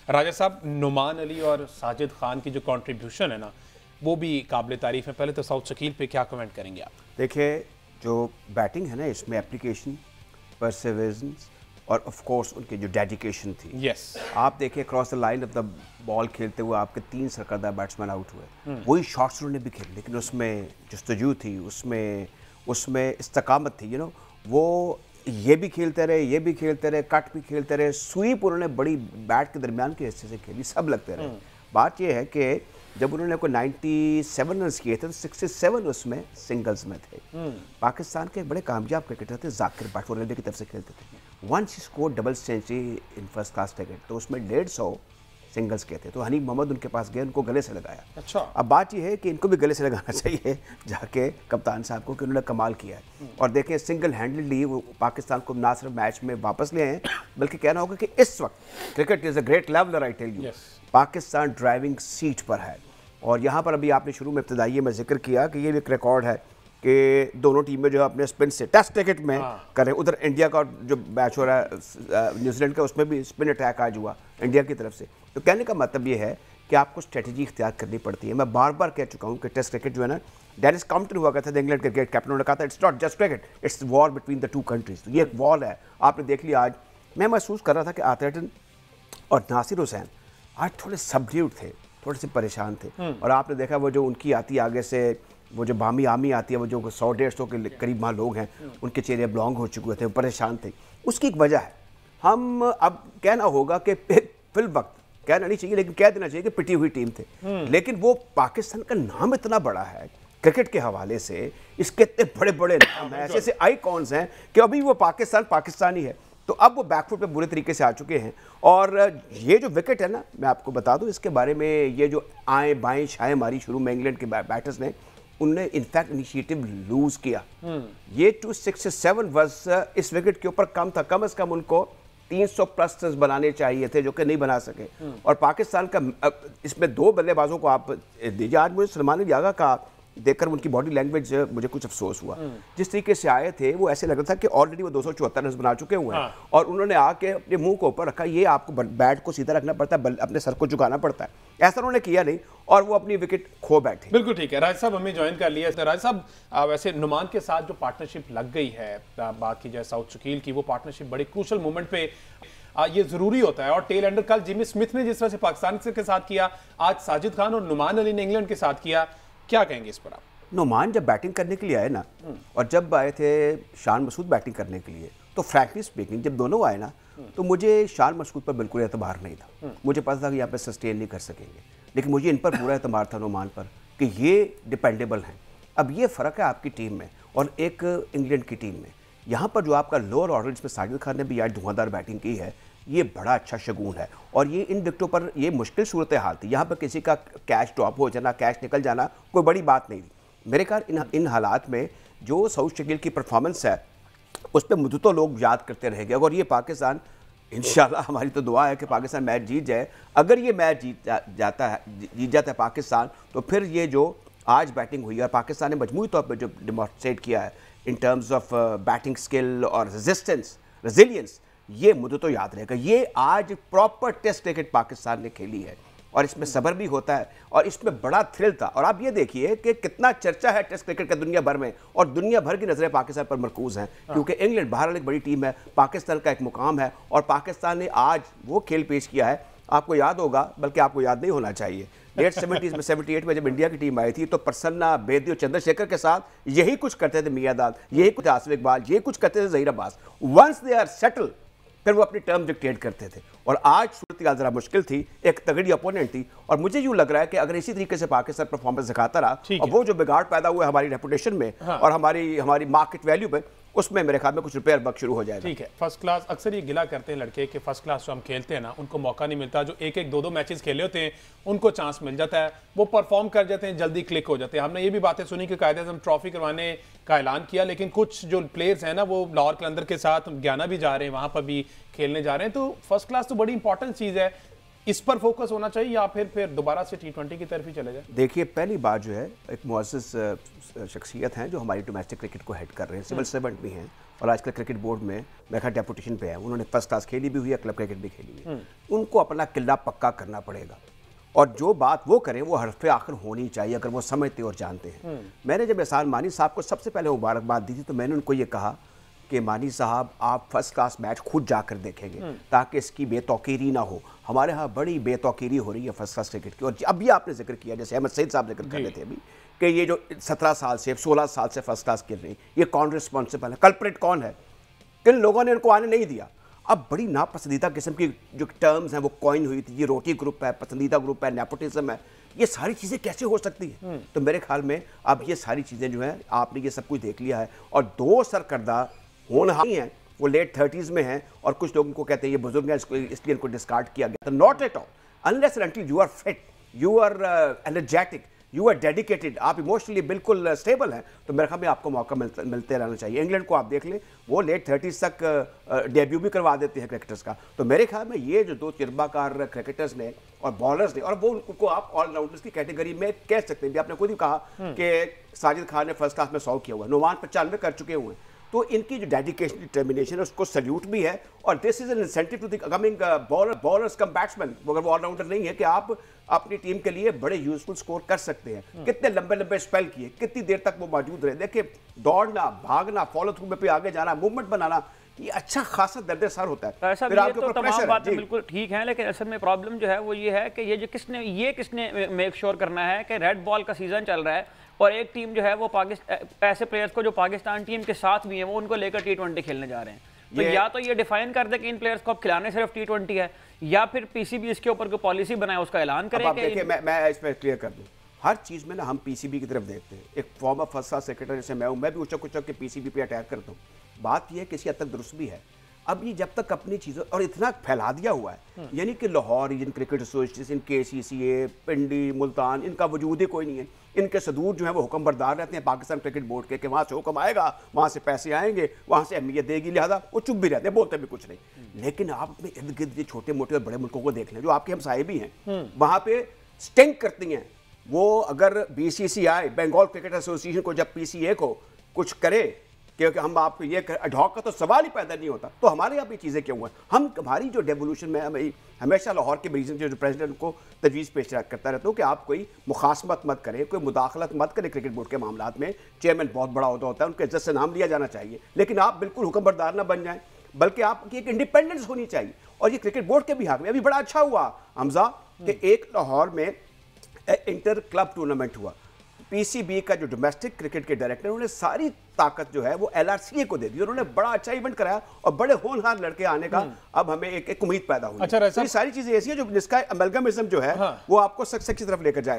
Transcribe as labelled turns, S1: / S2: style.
S1: राजा साहब, नुमान अली और साजिद खान की जो कंट्रीब्यूशन है ना, वो भी काबिल तारीफ है। पहले तो साउथ शकील पे क्या कमेंट करेंगे आप?
S2: देखिए, जो बैटिंग है ना, इसमें एप्लीकेशन, परसिवरेंस और ऑफ कोर्स उनकी जो डेडिकेशन थी।
S1: यस,
S2: आप देखिए cross the line of the ball खेलते हुए आपके 3 सरकर्दा बैट्समैन आउट हुए। वही शॉट्स उन्होंने भी खेले, लेकिन उसमें जस्तजू थी, उसमें इस्तकामत थी। वो ये भी खेलते रहे, ये भी खेलते रहे, कट भी खेलते रहे, स्वीप उन्होंने बड़ी बैट के दरमियान के हिस्से से खेली, सब लगते रहे। बात यह है कि जब उन्होंने कोई 97 रन किए थे तो 67 उसमें सिंगल्स में थे। पाकिस्तान के एक बड़े कामयाब क्रिकेटर थे जाकिर भट्ट, वो रेलवे की तरफ से खेलते थे। Once he score double century in first class cricket, तो उसमें 150 सिंगल्स के थे। तो हनीफ मोहम्मद उनके पास गए, उनको गले से लगाया।
S1: अच्छा,
S2: अब बात यह है कि इनको भी गले से लगाना चाहिए जाके कप्तान साहब को, कि उन्होंने कमाल किया है। और देखें, सिंगल हैंडेडली वो पाकिस्तान को ना सिर्फ मैच में वापस ले आए, बल्कि कहना होगा कि इस वक्त cricket is a great leveller, I tell you. Pakistan driving seat पर है। और यहाँ पर अभी आपने शुरू में इब्तदाई में जिक्र किया कि ये भी एक रिकॉर्ड है कि दोनों टीमें जो है अपने स्पिन से टेस्ट क्रिकेट में करें। उधर इंडिया का जो मैच हो रहा है न्यूजीलैंड का, उसमें भी स्पिन अटैक आज हुआ इंडिया की तरफ से। तो कहने का मतलब ये है कि आपको स्ट्रेटजी इख्तियार करनी पड़ती है। मैं बार बार कह चुका हूँ कि टेस्ट क्रिकेट जो है ना, डेनिस कॉम्पटन हुआ करता था इंग्लैंड क्रिकेट कैप्टन, उन्होंने कहा था it's not just cricket, it's war between the 2 countries. तो ये एक वॉर है, आपने देख लिया। आज मैं महसूस कर रहा था कि आतिफ और नासिर हुसैन आज थोड़े सबड्यूड थे, थोड़े से परेशान थे। और आपने देखा वो जो उनकी आती है आगे से, वो जो बामी आमी आती है, वो जो 100-150 के करीब वहाँ लोग हैं, उनके चेहरे ब्लॉन्ग हो चुके थे, परेशान थे। उसकी एक वजह है, हम अब कहना होगा कि फिल वक्त कहना नहीं चाहिए, लेकिन कह देना चाहिए कि पिटी हुई टीम थे। लेकिन वो पाकिस्तान का नाम इतना बड़ा है क्रिकेट के हवाले से, इसके इतने बड़े बड़े नाम हैं, ऐसे ऐसे आइकॉन्स हैं कि अभी वो पाकिस्तानी है। तो अब वो बैकफुट पे बुरे तरीके से आ चुके हैं। और ये जो विकेट है ना, मैं आपको बता दूं इसके बारे में, ये जो आए बाएं छाएं मारी शुरू में इंग्लैंड के बैटर्स ने, उनने इनफैक्ट इनिशिएटिव लूज किया। ये 267 वर्ष इस विकेट के ऊपर कम था, कम से कम उनको 300 प्लस रन बनाने चाहिए थे, जो कि नहीं बना सके। और पाकिस्तान का इसमें 2 बल्लेबाजों को आप दीजिए। आज मुझे सलमान अली आगा का देखकर उनकी बॉडी लैंग्वेज मुझे कुछ अफसोस हुआ। जिस तरीके से आए थे वो ऐसे लग रहा था कि ऑलरेडी वो 274 रन बना चुके हुए हैं। और उन्होंने आके अपने मुंह को ऊपर रखा। ये आपको बैट को सीधा रखना पड़ता है, अपने सर को झुकाना पड़ता है, ऐसा उन्होंने किया नहीं और वो अपनी विकेट खो बैठे।
S1: बिल्कुल ठीक है। राज साहब हमें ज्वाइन कर लिया। राज साहब, वैसे नुमान के साथ जो पार्टनरशिप लग गई है, बात की जाए साउथ शकील की, वो पार्टनरशिप बड़े क्रूशल मोमेंट पे ये जरूरी होता है। और टेल एंडर कल जिमी स्मिथ ने जिस तरह से पाकिस्तान के साथ किया, आज साजिद खान और नुमान अली ने इंग्लैंड के साथ किया, क्या कहेंगे इस पर आप?
S2: नुमान जब बैटिंग करने के लिए आए ना, और जब आए थे शान मसूद बैटिंग करने के लिए, तो फ्रैंकली स्पीकिंग जब दोनों आए ना, तो मुझे शान मसूद पर बिल्कुल एतबार नहीं था। मुझे पता था कि यहाँ पे सस्टेन नहीं कर सकेंगे, लेकिन मुझे इन पर पूरा एतबार था नुमान पर कि ये डिपेंडेबल हैं। अब ये फ़र्क है आपकी टीम में और एक इंग्लैंड की टीम में। यहाँ पर जो आपका लोअर ऑर्डर में साजिद खान ने भी आज धुआंधार बैटिंग की है, ये बड़ा अच्छा शगुन है। और ये इन विकेटों पर ये मुश्किल सूरत हाल थी, यहाँ पर किसी का कैच ड्रॉप हो जाना, कैच निकल जाना कोई बड़ी बात नहीं थी। मेरे ख्याल इन हालात में जो साउथ शकील की परफॉर्मेंस है, उस पर मुझे तो लोग याद करते रहेंगे। अगर ये पाकिस्तान, इंशाल्लाह हमारी तो दुआ है कि पाकिस्तान मैच जीत जाए, अगर ये मैच जीत जाता है पाकिस्तान, तो फिर ये जो आज बैटिंग हुई है पाकिस्तान ने मजमूई तौर पर जो डेमोन्स्ट्रेट किया है in terms of batting skill और रेजिलियंस, ये मुझे तो याद रहेगा। ये आज प्रॉपर टेस्ट क्रिकेट पाकिस्तान ने खेली है और इसमें सब्र भी होता है और इसमें बड़ा थ्रिल था। और आप ये देखिए कि कितना चर्चा है टेस्ट क्रिकेट का दुनिया भर में, और दुनिया भर की नज़रें पाकिस्तान पर मरकूज़ हैं, क्योंकि इंग्लैंड बहरहाल एक बड़ी टीम है, पाकिस्तान का एक मुकाम है। और पाकिस्तान ने आज वो खेल पेश किया है, आपको याद होगा, बल्कि आपको याद नहीं होना चाहिए, 1970s में 78 में जब इंडिया की टीम आई थी, तो प्रसन्ना, बेदी और चंद्रशेखर के साथ यही कुछ करते थे मियादाद, यही कुछ आसिफ इकबाल, यही कुछ करते थे Zaheer Abbas. Once they are settle, फिर वो अपनी टर्म डिक्टेट करते थे। और आज सूरत हाल जरा मुश्किल थी, एक तगड़ी अपोनेंट थी। और मुझे यूं लग रहा है कि अगर इसी तरीके से पाकिस्तान परफॉर्मेंस दिखाता रहा, और वो जो बिगाड़ पैदा हुआ है हमारी रेपुटेशन में और हमारी मार्केट वैल्यू पे, उसमें मेरे ख्याल में कुछ रिपेयर वर्क शुरू हो जाएगा।
S1: ठीक है। फर्स्ट क्लास, अक्सर ये गिला करते हैं लड़के कि फर्स्ट क्लास जो हम खेलते हैं ना, उनको मौका नहीं मिलता। जो 1-1, 2-2 मैचेस खेले होते हैं, उनको चांस मिल जाता है, वो परफॉर्म कर जाते हैं, जल्दी क्लिक हो जाते हैं। हमने ये भी बातें सुनी कि कायदे हम ट्रॉफी करवाने का ऐलान किया, लेकिन कुछ जो प्लेयर्स हैं ना, वो लाहौर कलंदर के साथ ज्ञाना भी जा रहे हैं, वहां पर भी खेलने जा रहे हैं। तो फर्स्ट क्लास तो बड़ी इंपॉर्टेंट चीज़ है, इस पर फोकस होना चाहिए या फिर दोबारा से T20 की तरफ ही चले जाए?
S2: देखिए, पहली बात जो है, एक मुअज़्ज़ज़ शख्सियत हैं जो हमारी डोमेस्टिक क्रिकेट को हेड कर रहे हैं, सिविल सर्वेंट भी हैं, और आजकल क्रिकेट बोर्ड में मैं खैर डेपुटेशन पे है, उन्होंने फर्स्ट क्लास खेली भी हुई है, क्लब क्रिकेट भी खेली हुई है, उनको अपना किला पक्का करना पड़ेगा और जो बात वो करें वो हरफे आखिर होनी चाहिए अगर वो समझते और जानते हैं। मैंने जब एहसान मानी साहब को सबसे पहले मुबारकबाद दी थी तो मैंने उनको ये कहा कि मानी साहब आप फर्स्ट क्लास मैच खुद जाकर देखेंगे ताकि इसकी बेतौकीरी ना हो। हमारे यहाँ बड़ी बेतौकीरी हो रही है फर्स्ट क्लास क्रिकेट की। और अभी आपने जिक्र किया, जैसे अहमद सईद साहब जिक्र कर रहे थे अभी, कि ये जो 17 साल से 16 साल से फर्स्ट क्लास खेल रही, ये कौन रिस्पॉन्सिबल है, कल्प्रिट कौन है, किन लोगों ने इनको आने नहीं दिया। अब बड़ी नापसंदीदा किस्म की जो टर्म्स हैं वो कॉइन हुई थी, ये रोटी ग्रुप है, पसंदीदा ग्रुप है, नेपोटिज्म है, ये सारी चीज़ें कैसे हो सकती हैं? तो मेरे ख्याल में अब ये सारी चीज़ें जो हैं आपने ये सब कुछ देख लिया है और दो सरकर्दा होनहार हैं, वो लेट 30s में हैं और कुछ लोगों को कहते हैं ये बुजुर्ग हैं इसलिए इनको डिस्कार्ड किया गया। तो not at all, unless and until you are fit, you are energetic, you are dedicated, आप इमोशनली बिल्कुल स्टेबल हैं, तो मेरे ख्याल में आपको मौका मिलते रहना चाहिए। इंग्लैंड को आप देख लें, वो लेट 30s तक डेब्यू भी करवा देते हैं क्रिकेटर्स का। तो मेरे ख्याल में ये जो दो तजुर्बाकार क्रिकेटर्स ने और बॉलर्स ने, और वो उनको आप ऑलराउंडर्स की कैटेगरी में कह सकते हैं। आपने खुद ही कहा कि साजिद खान ने फर्स्ट क्लास में 100 किया हुआ है, नुमान 95 कर चुके हुए हैं। तो इनकी जो डेडिकेशन डिटर्मिनेशन है उसको सल्यूट भी है और this is an incentive to the coming bowlers cum batsman, अगर वो ऑलराउंडर नहीं है, कि आप अपनी टीम के लिए बड़े यूजफुल स्कोर कर सकते हैं। कितने लंबे लंबे स्पेल किए, कितनी देर तक वो मौजूद रहे। देखिए दौड़ना, भागना, फॉलो थ्रू पे आगे जाना, मूवमेंट बनाना, ये अच्छा खासा दर्द सर होता है।
S3: फिर आपके ऊपर प्रेशर है। बातें बिल्कुल ठीक है, लेकिन असल में प्रॉब्लम जो है वो ये है कि ये किसने मेक श्योर करना है कि रेड बॉल का सीजन चल रहा है और एक टीम जो है वो ऐसे प्लेयर्स को जो पाकिस्तान टीम के साथ भी हैं वो उनको लेकर T20 खेलने जा रहे हैं। तो या तो ये डिफाइन कर दे कि इन प्लेयर्स को अब खिलाने सिर्फ T20 है, या फिर पीसीबी इसके ऊपर कोई पॉलिसी बनाए, उसका ऐलान करे।
S2: देखिए मैं इस पर क्लियर कर दूं, हर चीज में ना हम पीसीबी की तरफ देखते हैं। एक फॉर्मर फर्स्ट क्लास सेक्रेटरी जैसे मैं भी उचक के पीसीबी पे अटैक करता हूँ। बात यह है किसी हद तक दुरुस्त भी है। अब ये जब तक अपनी चीज़ों और इतना फैला दिया हुआ है, यानी कि Lahore region cricket association, KCCA, Pindi, Multan, इनका वजूद ही कोई नहीं है। इनके सदूर जो है वो हुक्म बरदार रहते हैं पाकिस्तान क्रिकेट बोर्ड के, कि वहाँ से हुक्म आएगा, वहाँ से पैसे आएंगे, वहाँ से अहमियत देगी, लिहाजा वो चुप भी रहते हैं, बोलते भी कुछ नहीं। लेकिन आप अपने इर्द गिर्द छोटे मोटे और बड़े मुल्कों को देख लें जो आपके हमसाए भी हैं, वहाँ पे स्टिंक करती हैं वो। अगर BCCI, बंगाल क्रिकेट एसोसिएशन को जब PCA को कुछ करे क्योंकि हम आपको ये अडॉक का तो सवाल ही पैदा नहीं होता, तो हमारे यहाँ भी चीज़ें क्यों हुआ? हमारी जो डेवोल्यूशन में हमें हमेशा लाहौर के रीजन जो प्रेसिडेंट को तजवीज़ पेश करता रहता हूँ कि आप कोई मुखासमत मत करें, कोई मुदाखलत मत करें क्रिकेट बोर्ड के मामलात में। चेयरमैन बहुत बड़ा ओहदा होता है, उनके इज्जत से नाम लिया जाना चाहिए, लेकिन आप बिल्कुल हुक्मबरदार ना बन जाएं, बल्कि आपकी एक इंडिपेंडेंस होनी चाहिए। और ये क्रिकेट बोर्ड के भी हक में अभी बड़ा अच्छा हुआ हमजा कि एक लाहौर में इंटर क्लब टूर्नामेंट हुआ। PCB का जो डोमेस्टिक क्रिकेट के डायरेक्टर, उन्होंने सारी ताकत जो है वो LRCA को दे दी। उन्होंने बड़ा अच्छा इवेंट कराया और बड़े होनहार लड़के आने का अब हमें एक उम्मीद पैदा हुई।
S1: अच्छा,
S2: तो ये सारी चीजें ऐसी है जो जिसका अमलगमिज्म जो है वो आपको सक्सेस की तरफ लेकर जाएगा।